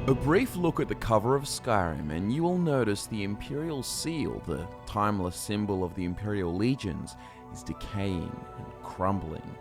A brief look at the cover of Skyrim and you will notice the Imperial Seal, the timeless symbol of the Imperial Legions, is decaying and crumbling.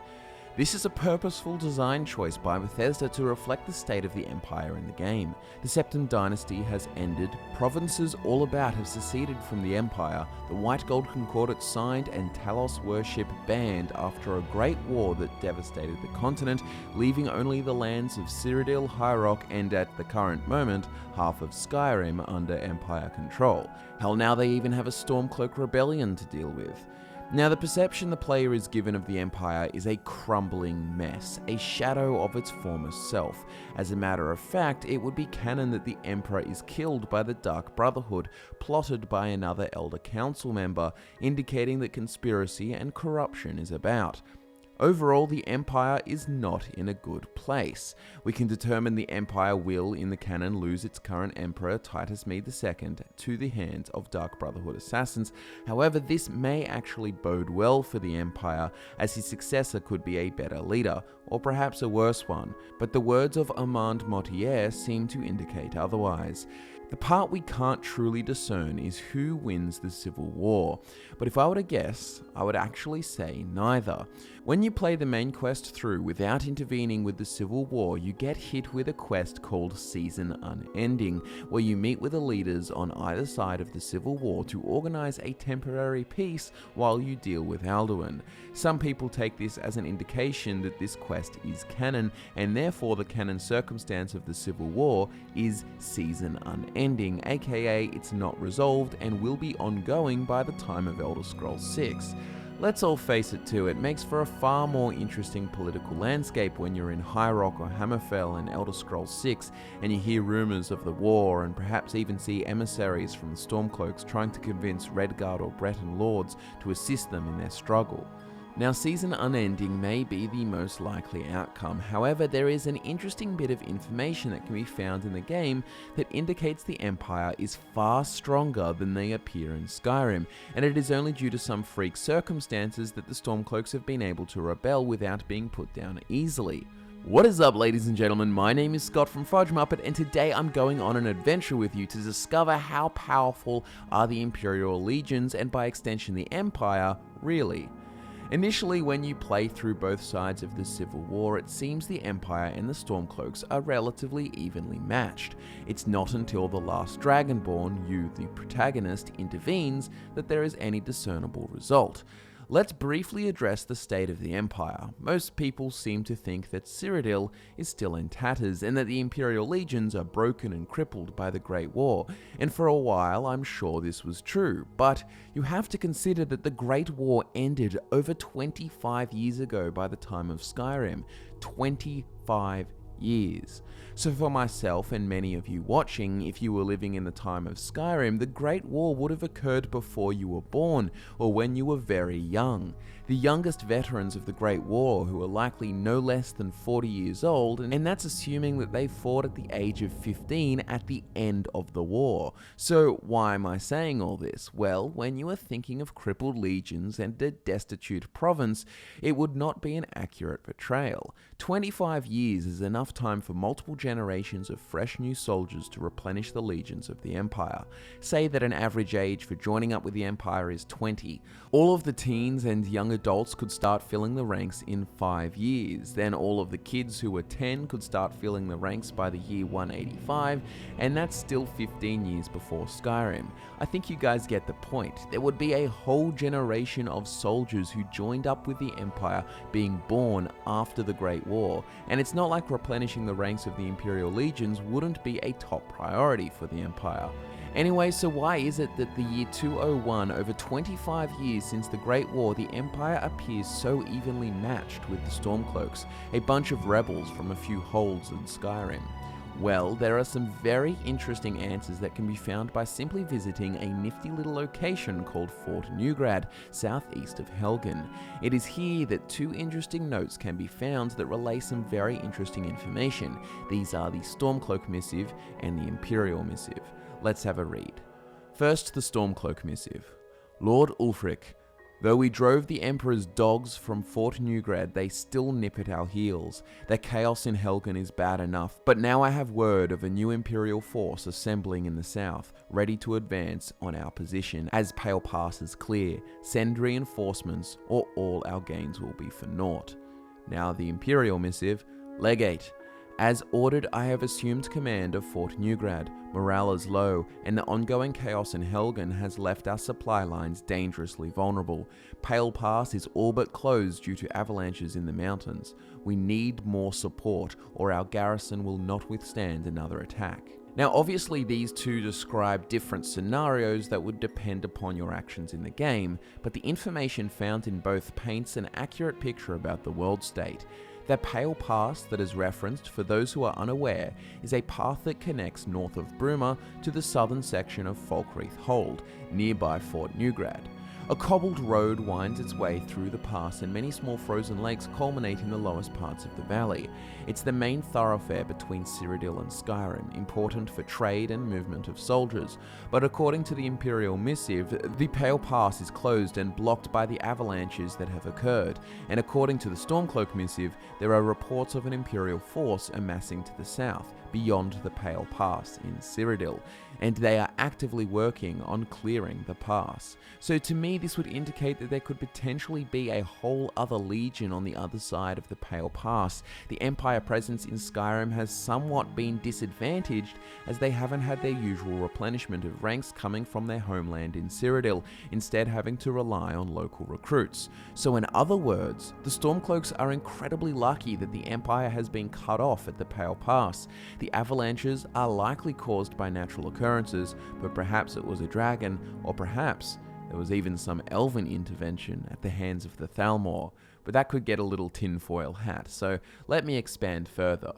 This is a purposeful design choice by Bethesda to reflect the state of the Empire in the game. The Septim Dynasty has ended, provinces all about have seceded from the Empire, the White Gold Concordat signed and Talos worship banned after a great war that devastated the continent, leaving only the lands of Cyrodiil, High Rock and, at the current moment, half of Skyrim under Empire control. Hell, now they even have a Stormcloak rebellion to deal with. Now, the perception the player is given of the Empire is a crumbling mess, a shadow of its former self. As a matter of fact, it would be canon that the Emperor is killed by the Dark Brotherhood, plotted by another Elder Council member, indicating that conspiracy and corruption is about. Overall, the Empire is not in a good place. We can determine the Empire will, in the canon, lose its current Emperor, Titus Mede II, to the hands of Dark Brotherhood assassins. However, this may actually bode well for the Empire, as his successor could be a better leader, or perhaps a worse one, but the words of Armand Motier seem to indicate otherwise. The part we can't truly discern is who wins the Civil War, but if I were to guess, I would actually say neither. When you play the main quest through without intervening with the Civil War, you get hit with a quest called Season Unending, where you meet with the leaders on either side of the Civil War to organize a temporary peace while you deal with Alduin. Some people take this as an indication that this quest is canon, and therefore the canon circumstance of the Civil War is Season Unending, aka it's not resolved and will be ongoing by the time of Elder Scrolls 6. Let's all face it too, it makes for a far more interesting political landscape when you're in High Rock or Hammerfell in Elder Scrolls 6 and you hear rumours of the war and perhaps even see emissaries from the Stormcloaks trying to convince Redguard or Breton lords to assist them in their struggle. Now, Season Unending may be the most likely outcome, however there is an interesting bit of information that can be found in the game that indicates the Empire is far stronger than they appear in Skyrim, and it is only due to some freak circumstances that the Stormcloaks have been able to rebel without being put down easily. What is up, ladies and gentlemen? My name is Scott from Fudge Muppet, and today I'm going on an adventure with you to discover how powerful are the Imperial Legions, and by extension the Empire, really. Initially, when you play through both sides of the Civil War, it seems the Empire and the Stormcloaks are relatively evenly matched. It's not until the last Dragonborn, you the protagonist, intervenes that there is any discernible result. Let's briefly address the state of the Empire. Most people seem to think that Cyrodiil is still in tatters and that the Imperial Legions are broken and crippled by the Great War, and for a while I'm sure this was true, but you have to consider that the Great War ended over 25 years ago by the time of Skyrim. 25 years. So for myself and many of you watching, if you were living in the time of Skyrim, the Great War would have occurred before you were born, or when you were very young. The youngest veterans of the Great War, who are likely no less than 40 years old, and that's assuming that they fought at the age of 15 at the end of the war. So why am I saying all this? Well, when you are thinking of crippled legions and a destitute province, it would not be an accurate portrayal. 25 years is enough time for multiple generations of fresh new soldiers to replenish the legions of the Empire. Say that an average age for joining up with the Empire is 20. All of the teens and young adults could start filling the ranks in 5 years. Then all of the kids who were 10 could start filling the ranks by the year 185, and that's still 15 years before Skyrim. I think you guys get the point. There would be a whole generation of soldiers who joined up with the Empire being born after the Great War, and it's not like replenishing the ranks of the Imperial Legions wouldn't be a top priority for the Empire. Anyway, so why is it that the year 201, over 25 years since the Great War, the Empire appears so evenly matched with the Stormcloaks, a bunch of rebels from a few holds in Skyrim? Well, there are some very interesting answers that can be found by simply visiting a nifty little location called Fort Neugrad, southeast of Helgen. It is here that two interesting notes can be found that relay some very interesting information. These are the Stormcloak Missive and the Imperial Missive. Let's have a read. First, the Stormcloak Missive. Lord Ulfric, Though we drove the Emperor's dogs from Fort Neugrad, they still nip at our heels. The chaos in Helgen is bad enough, but now I have word of a new Imperial force assembling in the south, ready to advance on our position. As Pale Pass is clear, send reinforcements or all our gains will be for naught. Now the Imperial missive. Legate. As ordered, I have assumed command of Fort Neugrad. Morale is low, and the ongoing chaos in Helgen has left our supply lines dangerously vulnerable. Pale Pass is all but closed due to avalanches in the mountains. We need more support, or our garrison will not withstand another attack. Now, obviously, these two describe different scenarios that would depend upon your actions in the game, but the information found in both paints an accurate picture about the world state. The Pale Pass that is referenced, for those who are unaware, is a path that connects north of Bruma to the southern section of Falkreath Hold, nearby Fort Neugrad. A cobbled road winds its way through the pass and many small frozen lakes culminate in the lowest parts of the valley. It's the main thoroughfare between Cyrodiil and Skyrim, important for trade and movement of soldiers. But according to the Imperial missive, the Pale Pass is closed and blocked by the avalanches that have occurred. And according to the Stormcloak missive, there are reports of an Imperial force amassing to the south, beyond the Pale Pass in Cyrodiil, and they are actively working on clearing the pass. So to me, this would indicate that there could potentially be a whole other legion on the other side of the Pale Pass. The Empire presence in Skyrim has somewhat been disadvantaged, as they haven't had their usual replenishment of ranks coming from their homeland in Cyrodiil, instead having to rely on local recruits. So in other words, the Stormcloaks are incredibly lucky that the Empire has been cut off at the Pale Pass. The avalanches are likely caused by natural occurrences, but perhaps it was a dragon, or perhaps there was even some elven intervention at the hands of the Thalmor, but that could get a little tinfoil hat, so let me expand further.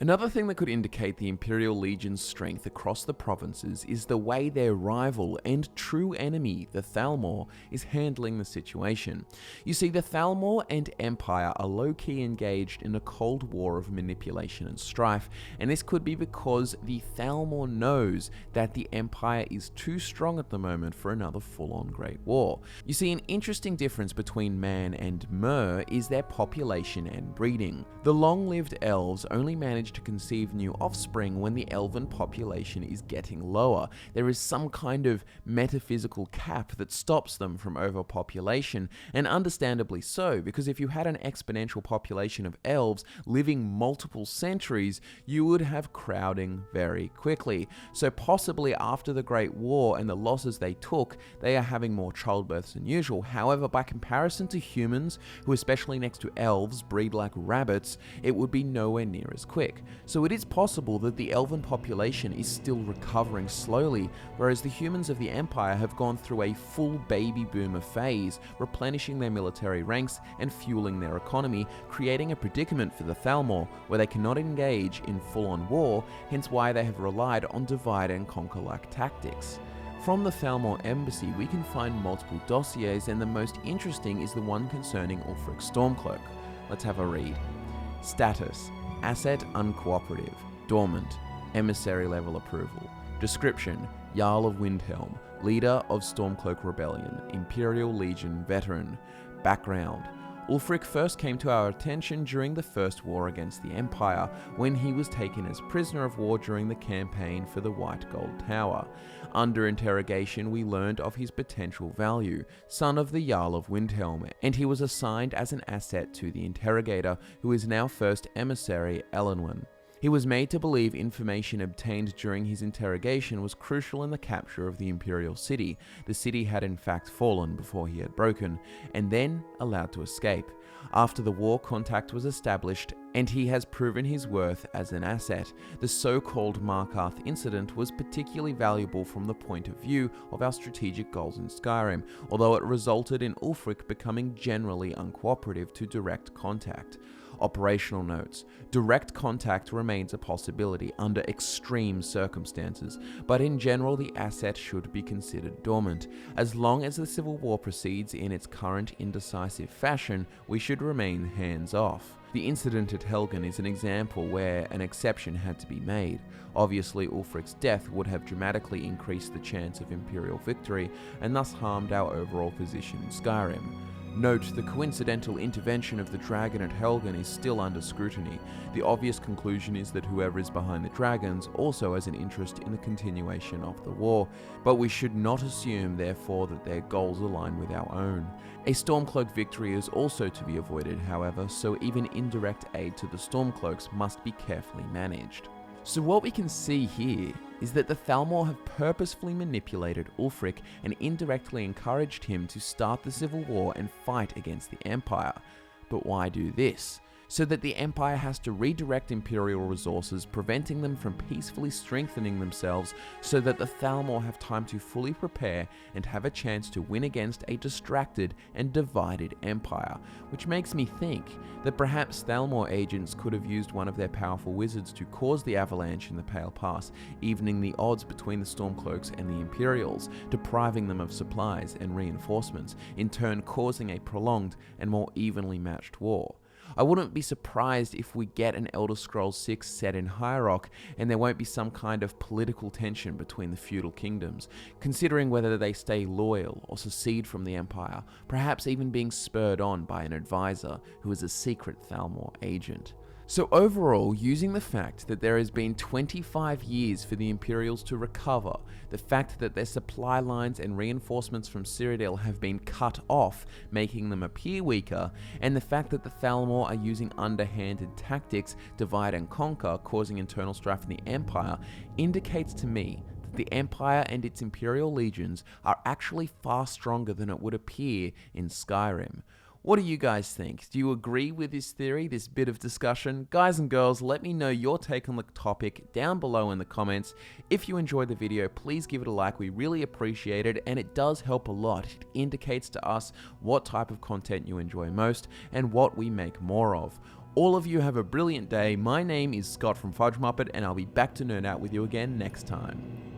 Another thing that could indicate the Imperial Legion's strength across the provinces is the way their rival and true enemy, the Thalmor, is handling the situation. You see, the Thalmor and Empire are low-key engaged in a cold war of manipulation and strife, and this could be because the Thalmor knows that the Empire is too strong at the moment for another full-on Great War. You see, an interesting difference between Man and Mer is their population and breeding. The long-lived elves only manage to conceive new offspring when the elven population is getting lower. There is some kind of metaphysical cap that stops them from overpopulation, and understandably so, because if you had an exponential population of elves living multiple centuries, you would have crowding very quickly. So possibly after the Great War and the losses they took, they are having more childbirths than usual. However, by comparison to humans, who especially next to elves breed like rabbits, it would be nowhere near as quick. So it is possible that the elven population is still recovering slowly, whereas the humans of the Empire have gone through a full baby boomer phase, replenishing their military ranks and fueling their economy, creating a predicament for the Thalmor where they cannot engage in full-on war, hence why they have relied on divide and conquer-like tactics. From the Thalmor embassy, we can find multiple dossiers, and the most interesting is the one concerning Ulfric Stormcloak. Let's have a read. Status: Asset uncooperative, dormant, emissary level approval. Description: Jarl of Windhelm, leader of Stormcloak Rebellion, Imperial Legion veteran. Background: Ulfric first came to our attention during the First War against the Empire, when he was taken as prisoner of war during the campaign for the White Gold Tower. Under interrogation, we learned of his potential value, son of the Jarl of Windhelm, and he was assigned as an asset to the interrogator, who is now First Emissary Elenwen. He was made to believe information obtained during his interrogation was crucial in the capture of the Imperial City. The city had in fact fallen before he had broken, and then allowed to escape. After the war, contact was established, and he has proven his worth as an asset. The so-called Markarth incident was particularly valuable from the point of view of our strategic goals in Skyrim, although it resulted in Ulfric becoming generally uncooperative to direct contact. Operational notes. Direct contact remains a possibility under extreme circumstances, but in general the asset should be considered dormant. As long as the Civil War proceeds in its current indecisive fashion, we should remain hands-off. The incident at Helgen is an example where an exception had to be made. Obviously, Ulfric's death would have dramatically increased the chance of Imperial victory and thus harmed our overall position in Skyrim. Note, the coincidental intervention of the dragon at Helgen is still under scrutiny. The obvious conclusion is that whoever is behind the dragons also has an interest in the continuation of the war, but we should not assume therefore that their goals align with our own. A Stormcloak victory is also to be avoided, however, so even indirect aid to the Stormcloaks must be carefully managed. So what we can see here is that the Thalmor have purposefully manipulated Ulfric and indirectly encouraged him to start the Civil War and fight against the Empire. But why do this? So that the Empire has to redirect Imperial resources, preventing them from peacefully strengthening themselves, so that the Thalmor have time to fully prepare and have a chance to win against a distracted and divided Empire. Which makes me think that perhaps Thalmor agents could have used one of their powerful wizards to cause the avalanche in the Pale Pass, evening the odds between the Stormcloaks and the Imperials, depriving them of supplies and reinforcements, in turn causing a prolonged and more evenly matched war. I wouldn't be surprised if we get an Elder Scrolls 6 set in High Rock and there won't be some kind of political tension between the feudal kingdoms, considering whether they stay loyal or secede from the Empire, perhaps even being spurred on by an advisor who is a secret Thalmor agent. So overall, using the fact that there has been 25 years for the Imperials to recover, the fact that their supply lines and reinforcements from Cyrodiil have been cut off, making them appear weaker, and the fact that the Thalmor are using underhanded tactics, divide and conquer, causing internal strife in the Empire, indicates to me that the Empire and its Imperial legions are actually far stronger than it would appear in Skyrim. What do you guys think? Do you agree with this theory, this bit of discussion? Guys and girls, let me know your take on the topic down below in the comments. If you enjoyed the video, please give it a like. We really appreciate it, and it does help a lot. It indicates to us what type of content you enjoy most and what we make more of. All of you have a brilliant day. My name is Scott from Fudge Muppet, and I'll be back to nerd out with you again next time.